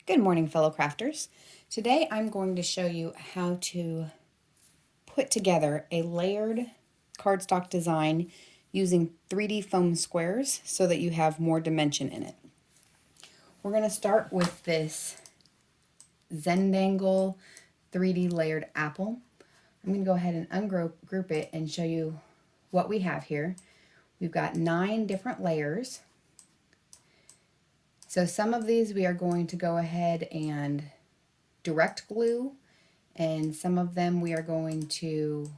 Good morning, fellow crafters. Today I'm going to show you how to put together a layered cardstock design using 3D foam squares so that you have more dimension in it. We're going to start with this Zendangle 3D layered apple. I'm going to go ahead and ungroup it and show you what we have here. We've got 9 different layers. So some of these we are going to go ahead and direct glue, and some of them we are going to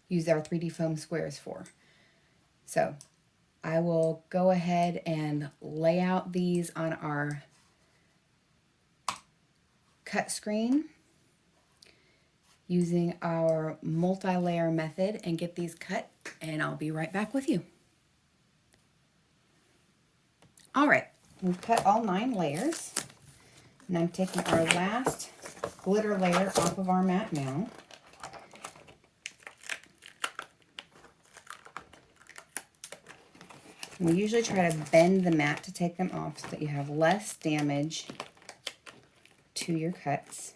use our 3D foam squares for. So I will go ahead and lay out these on our cut screen using our multi-layer method and get these cut, and I'll be right back with you. All right, we've cut all 9 layers, and I'm taking our last glitter layer off of our mat now. We usually try to bend the mat to take them off so that you have less damage to your cuts.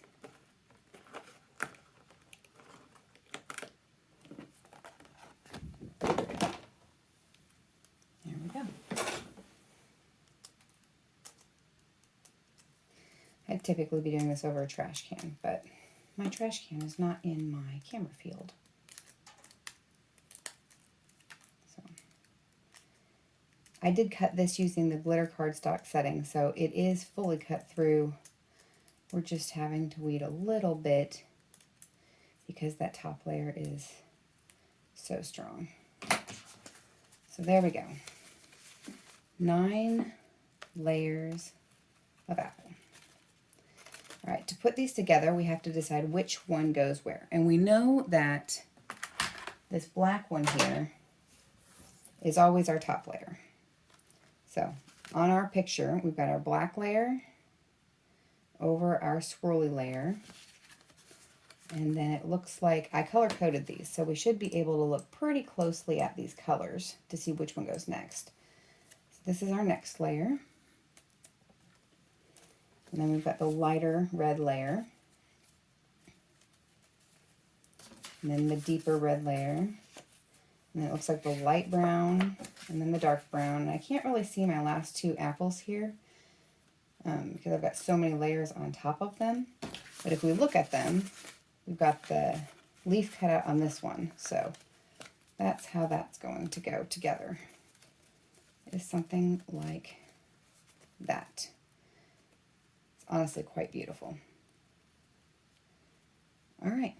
There we go. I'd typically be doing this over a trash can, but my trash can is not in my camera field. So I did cut this using the glitter cardstock setting, so it is fully cut through. We're just having to weed a little bit because that top layer is so strong. So there we go. 9 layers of apple. All right, to put these together, we have to decide which one goes where. And we know that this black one here is always our top layer. So on our picture, we've got our black layer over our swirly layer. And then it looks like I color coded these, so we should be able to look pretty closely at these colors to see which one goes next. So this is our next layer. And then we've got the lighter red layer. And then the deeper red layer. And then it looks like the light brown and then the dark brown. And I can't really see my last 2 apples here because I've got so many layers on top of them. But if we look at them, we've got the leaf cut out on this one. So that's how that's going to go together. Is something like that. Honestly quite beautiful. All right,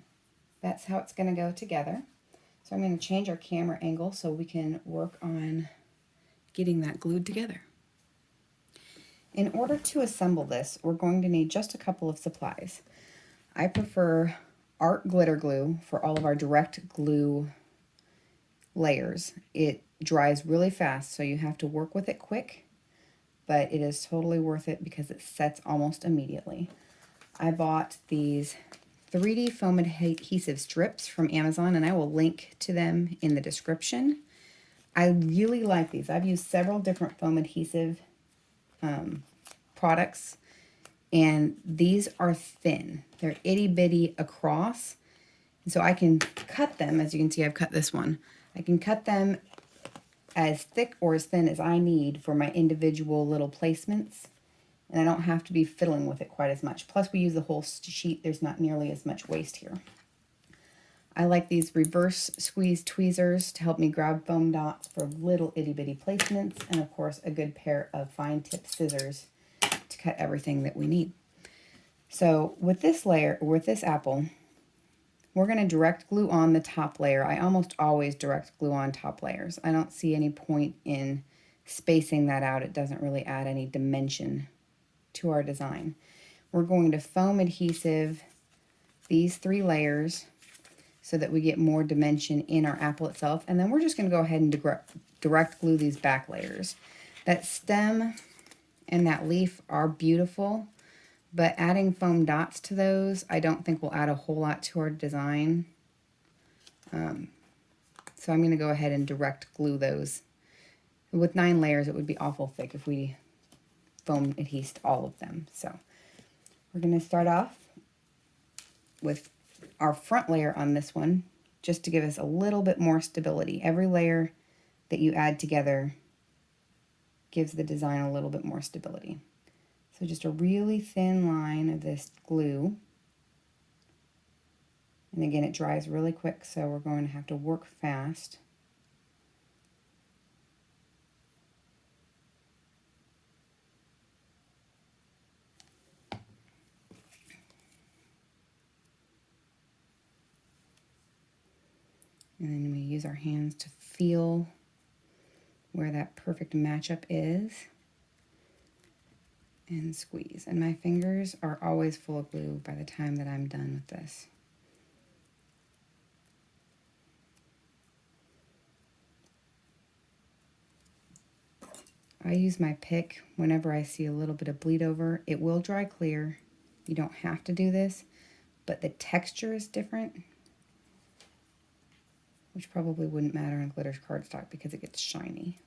that's how it's going to go together. So I'm going to change our camera angle so we can work on getting that glued together. In order to assemble this, we're going to need just a couple of supplies. I prefer art glitter glue for all of our direct glue layers. It dries really fast, so you have to work with it quick, but it is totally worth it because it sets almost immediately. I bought these 3D foam adhesive strips from Amazon, and I will link to them in the description. I really like these. I've used several different foam adhesive products, and these are thin. They're itty bitty across, and so I can cut them. As you can see, I've cut this one. I can cut them as thick or as thin as I need for my individual little placements, and I don't have to be fiddling with it quite as much. Plus we use the whole sheet, there's not nearly as much waste here. I like these reverse squeeze tweezers to help me grab foam dots for little itty bitty placements, and of course a good pair of fine tip scissors to cut everything that we need. So with this layer, with this apple, we're going to direct glue on the top layer. I almost always direct glue on top layers. I don't see any point in spacing that out. It doesn't really add any dimension to our design. We're going to foam adhesive these 3 layers so that we get more dimension in our apple itself. And then we're just going to go ahead and direct glue these back layers. That stem and that leaf are beautiful, but adding foam dots to those, I don't think will add a whole lot to our design. So I'm going to go ahead and direct glue those. With 9 layers, it would be awful thick if we foam adhesed all of them. So we're going to start off with our front layer on this one, just to give us a little bit more stability. Every layer that you add together gives the design a little bit more stability. So just a really thin line of this glue. And again, it dries really quick, so we're going to have to work fast. And then we use our hands to feel where that perfect matchup is. And squeeze. And my fingers are always full of glue by the time that I'm done with this. I use my pick whenever I see a little bit of bleed over. It will dry clear. You don't have to do this, but the texture is different, which probably wouldn't matter on glitter cardstock because it gets shiny.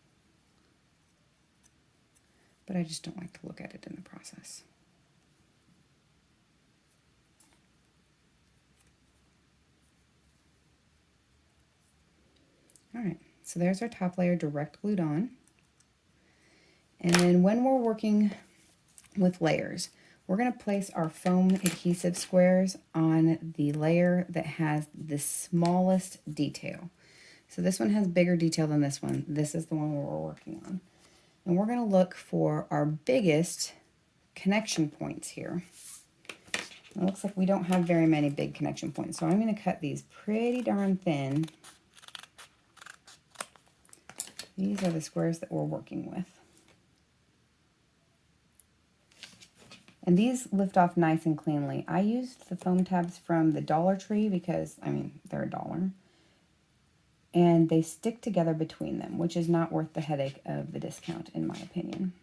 But I just don't like to look at it in the process. All right, so there's our top layer direct glued on. And then when we're working with layers, we're going to place our foam adhesive squares on the layer that has the smallest detail. So this one has bigger detail than this one. This is the one we're working on. And we're going to look for our biggest connection points here. It looks like we don't have very many big connection points, so I'm going to cut these pretty darn thin. These are the squares that we're working with. And these lift off nice and cleanly. I used the foam tabs from the Dollar Tree because, I mean, they're $1. And they stick together between them, which is not worth the headache of the discount, in my opinion.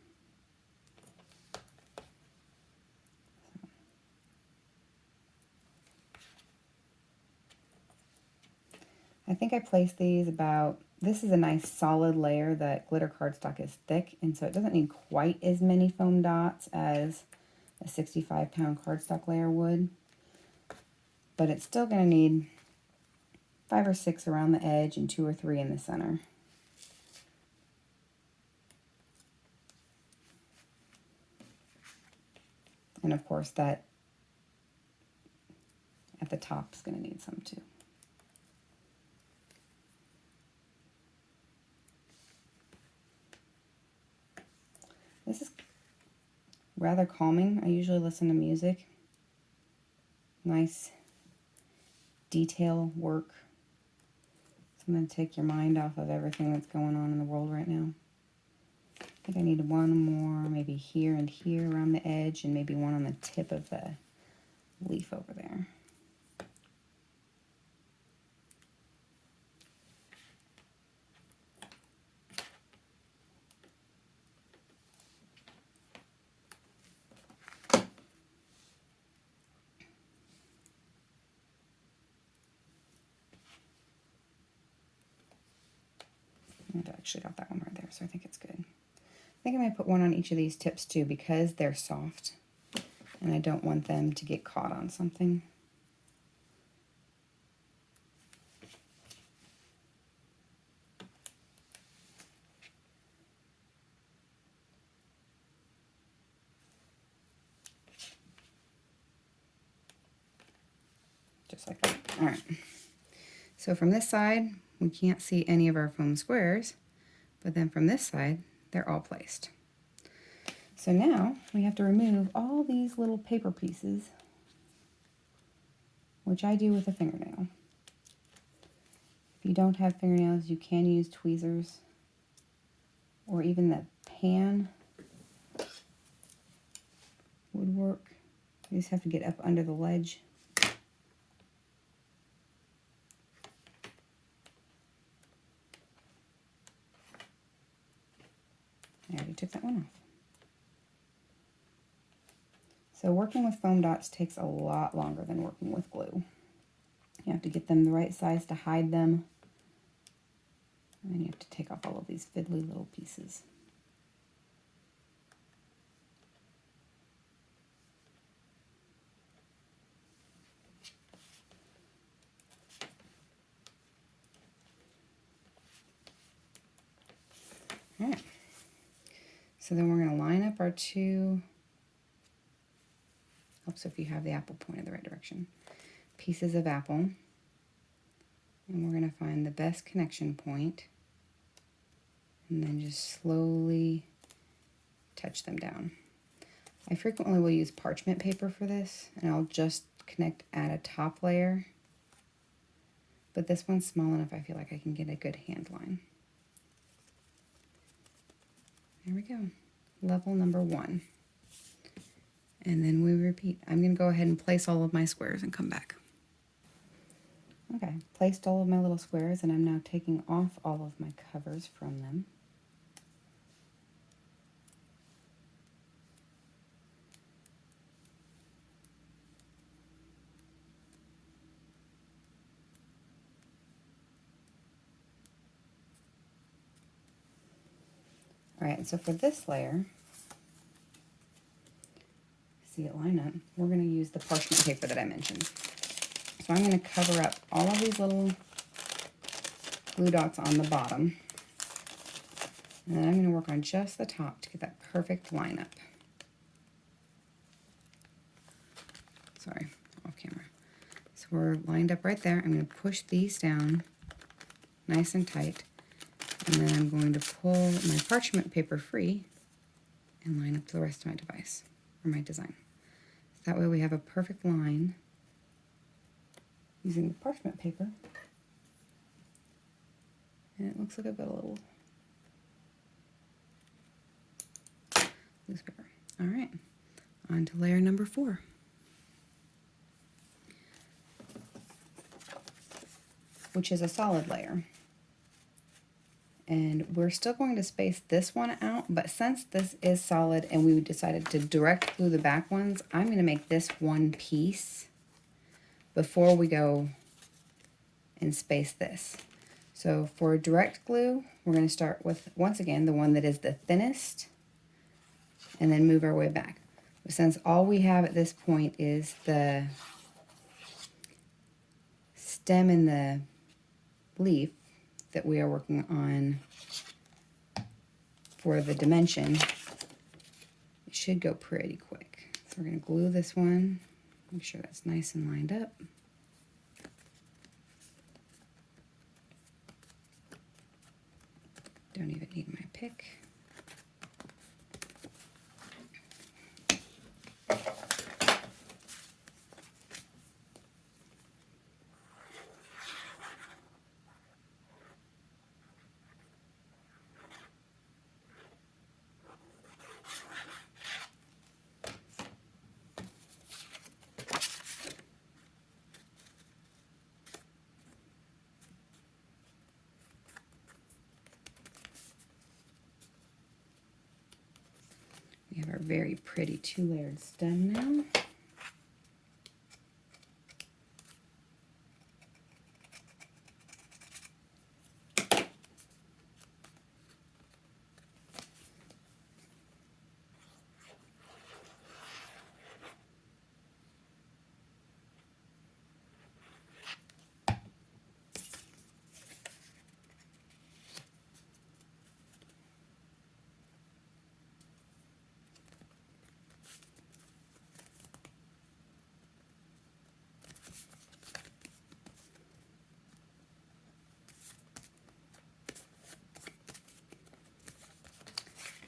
I think I placed these about, this is a nice solid layer. That glitter cardstock is thick, and so it doesn't need quite as many foam dots as a 65-pound cardstock layer would. But it's still going to need 5 or 6 around the edge and 2 or 3 in the center. And of course that at the top is going to need some too. This is rather calming. I usually listen to music. Nice detail work. So I'm going to take your mind off of everything that's going on in the world right now. I think I need one more, maybe here and here around the edge, and maybe one on the tip of the leaf over there. I've actually got that one right there, so I think it's good. I think I might put one on each of these tips too because they're soft and I don't want them to get caught on something. Just like that. All right. So from this side, we can't see any of our foam squares, but then from this side, they're all placed. So now we have to remove all these little paper pieces, which I do with a fingernail. If you don't have fingernails, you can use tweezers or even the pan would work. You just have to get up under the ledge. I already took that one off. So working with foam dots takes a lot longer than working with glue. You have to get them the right size to hide them. And then you have to take off all of these fiddly little pieces. All right. So then we're going to line up our two, helps if you have the apple pointed the right direction, pieces of apple. And we're going to find the best connection point and then just slowly touch them down. I frequently will use parchment paper for this, and I'll just connect at a top layer. But this one's small enough I feel like I can get a good hand line. There we go. Level number 1. And then we repeat. I'm going to go ahead and place all of my squares and come back. Okay, placed all of my little squares, and I'm now taking off all of my covers from them. All right, so for this layer, see it line up, we're going to use the parchment paper that I mentioned. So I'm going to cover up all of these little glue dots on the bottom. And then I'm going to work on just the top to get that perfect lineup. Sorry, off camera. So we're lined up right there. I'm going to push these down nice and tight. And then I'm going to pull my parchment paper free and line up the rest of my device, or my design. So that way we have a perfect line using the parchment paper. And it looks like I've got a little loose paper. All right, on to layer number 4. Which is a solid layer. And we're still going to space this one out, but since this is solid and we decided to direct glue the back ones, I'm going to make this one piece before we go and space this. So for direct glue, we're going to start with, once again, the one that is the thinnest, and then move our way back. But since all we have at this point is the stem and the leaf that we are working on for the dimension, it should go pretty quick. So we're going to glue this one, make sure that's nice and lined up. Don't even need my pick. We have our very pretty 2-layered stem now.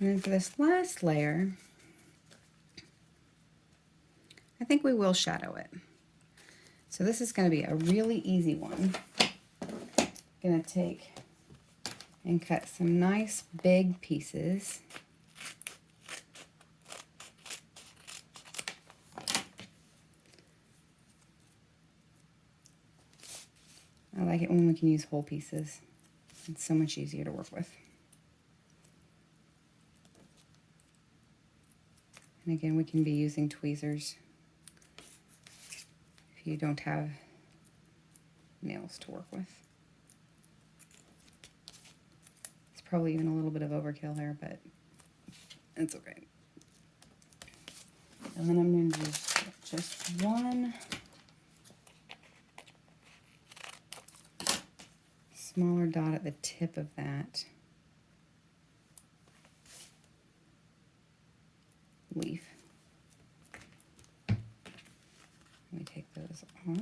And then for this last layer, I think we will shadow it. So this is going to be a really easy one. I'm going to take and cut some nice big pieces. I like it when we can use whole pieces. It's so much easier to work with. And again, we can be using tweezers if you don't have nails to work with. It's probably even a little bit of overkill there, but it's okay. And then I'm going to do just one smaller dot at the tip of that. leaf. Let me take those off.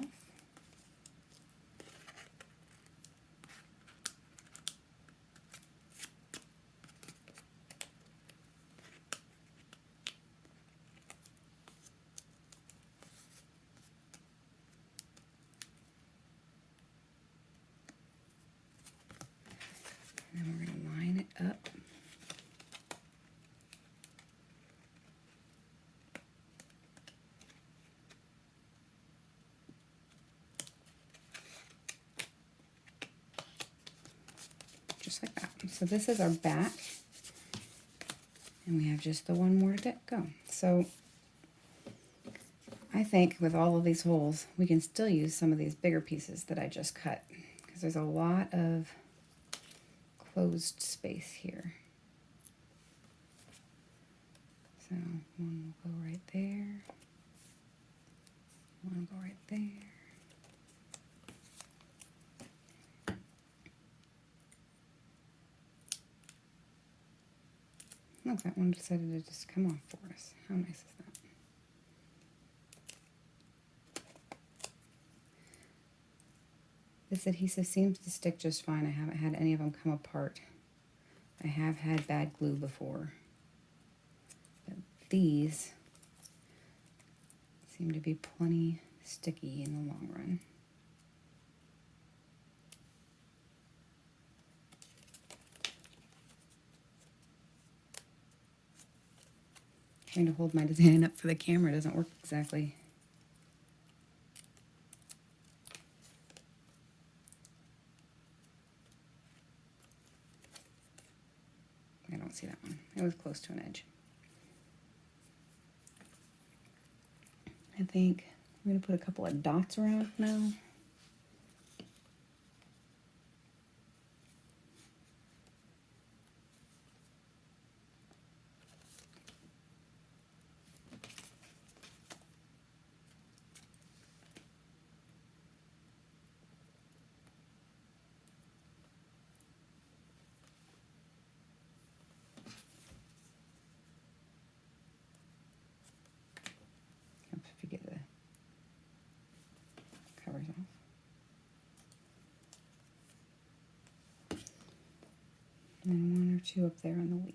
And then we're going to line it up. Just like that. So this is our back. And we have just the one more to go. So I think with all of these holes, we can still use some of these bigger pieces that I just cut, because there's a lot of closed space here. So one will go right there. One will go right there. Look, that one decided to just come off for us. How nice is that? This adhesive seems to stick just fine. I haven't had any of them come apart. I have had bad glue before. But these seem to be plenty sticky in the long run. Trying to hold my design up for the camera doesn't work exactly. I don't see that one. It was close to an edge. I think I'm going to put a couple of dots around now. If you get the covers off. And then one or two up there on the leaf.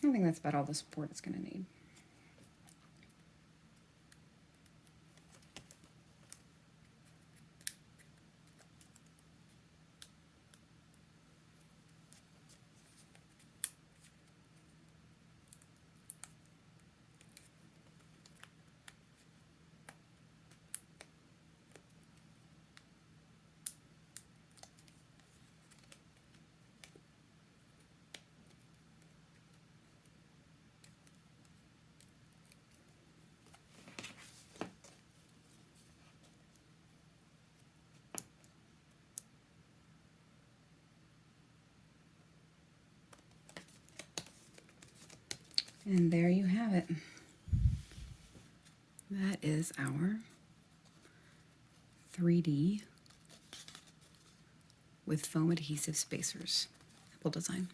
I think that's about all the support it's going to need. And there you have it. That is our 3D with foam adhesive spacers apple design.